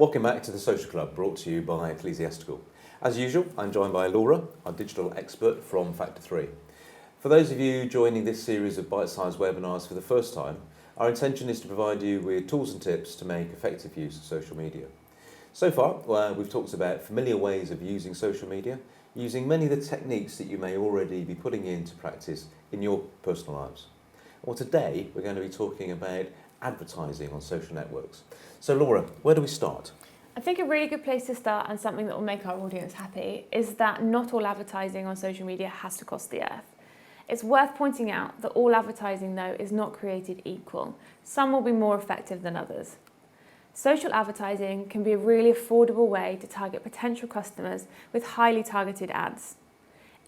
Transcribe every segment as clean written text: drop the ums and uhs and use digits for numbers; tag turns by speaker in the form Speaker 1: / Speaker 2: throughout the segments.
Speaker 1: Welcome back to the Social Club, brought to you by Ecclesiastical. As usual, I'm joined by Laura, our digital expert from Factor 3. For those of you joining this series of bite-sized webinars for the first time, our intention is to provide you with tools and tips to make effective use of social media. So far, we've talked about familiar ways of using social media, using many of the techniques that you may already be putting into practice in your personal lives. Well, today we're going to be talking about advertising on social networks. So Laura, where do we start?
Speaker 2: I think a really good place to start, and something that will make our audience happy, is that not all advertising on social media has to cost the earth. It's worth pointing out that all advertising, though, is not created equal. Some will be more effective than others. Social advertising can be a really affordable way to target potential customers with highly targeted ads.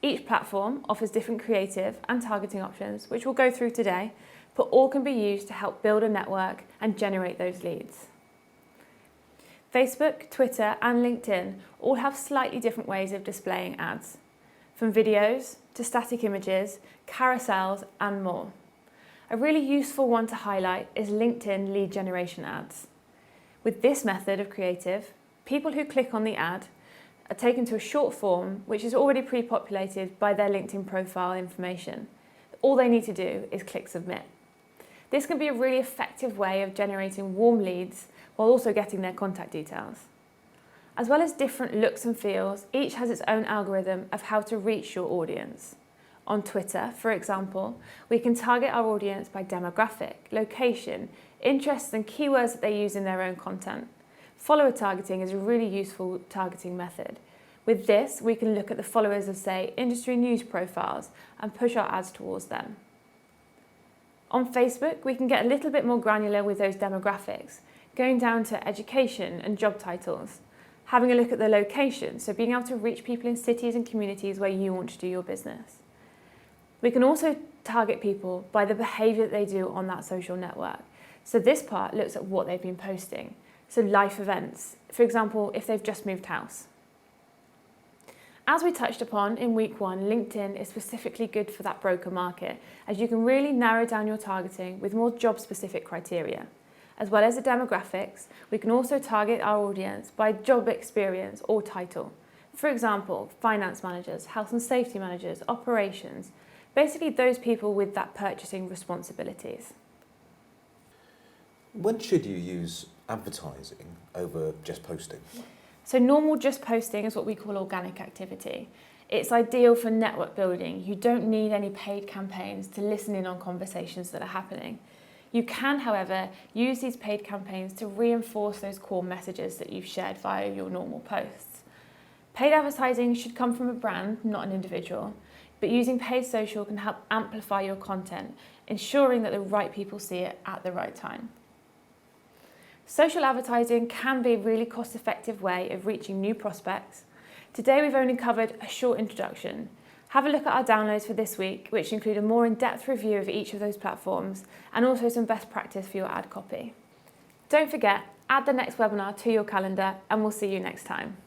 Speaker 2: Each platform offers different creative and targeting options, which we'll go through today, but all can be used to help build a network and generate those leads. Facebook, Twitter and LinkedIn all have slightly different ways of displaying ads, from videos to static images, carousels and more. A really useful one to highlight is LinkedIn lead generation ads. With this method of creative, people who click on the ad are taken to a short form which is already pre-populated by their LinkedIn profile information. All they need to do is click submit. This can be a really effective way of generating warm leads while also getting their contact details. As well as different looks and feels, each has its own algorithm of how to reach your audience. On Twitter, for example, we can target our audience by demographic, location, interests and keywords that they use in their own content. Follower targeting is a really useful targeting method. With this, we can look at the followers of, say, industry news profiles and push our ads towards them. On Facebook, we can get a little bit more granular with those demographics, going down to education and job titles, having a look at the location, so being able to reach people in cities and communities where you want to do your business. We can also target people by the behaviour that they do on that social network. So this part looks at what they've been posting. So life events, for example, if they've just moved house. As we touched upon in week 1, LinkedIn is specifically good for that broker market, as you can really narrow down your targeting with more job-specific criteria. As well as the demographics, we can also target our audience by job experience or title. For example, finance managers, health and safety managers, operations, basically those people with that purchasing responsibilities.
Speaker 1: When should you use advertising over just posting?
Speaker 2: So normal just posting is what we call organic activity. It's ideal for network building. You don't need any paid campaigns to listen in on conversations that are happening. You can, however, use these paid campaigns to reinforce those core messages that you've shared via your normal posts. Paid advertising should come from a brand, not an individual, but using paid social can help amplify your content, ensuring that the right people see it at the right time. Social advertising can be a really cost-effective way of reaching new prospects. Today we've only covered a short introduction. Have a look at our downloads for this week, which include a more in-depth review of each of those platforms and also some best practice for your ad copy. Don't forget, add the next webinar to your calendar and we'll see you next time.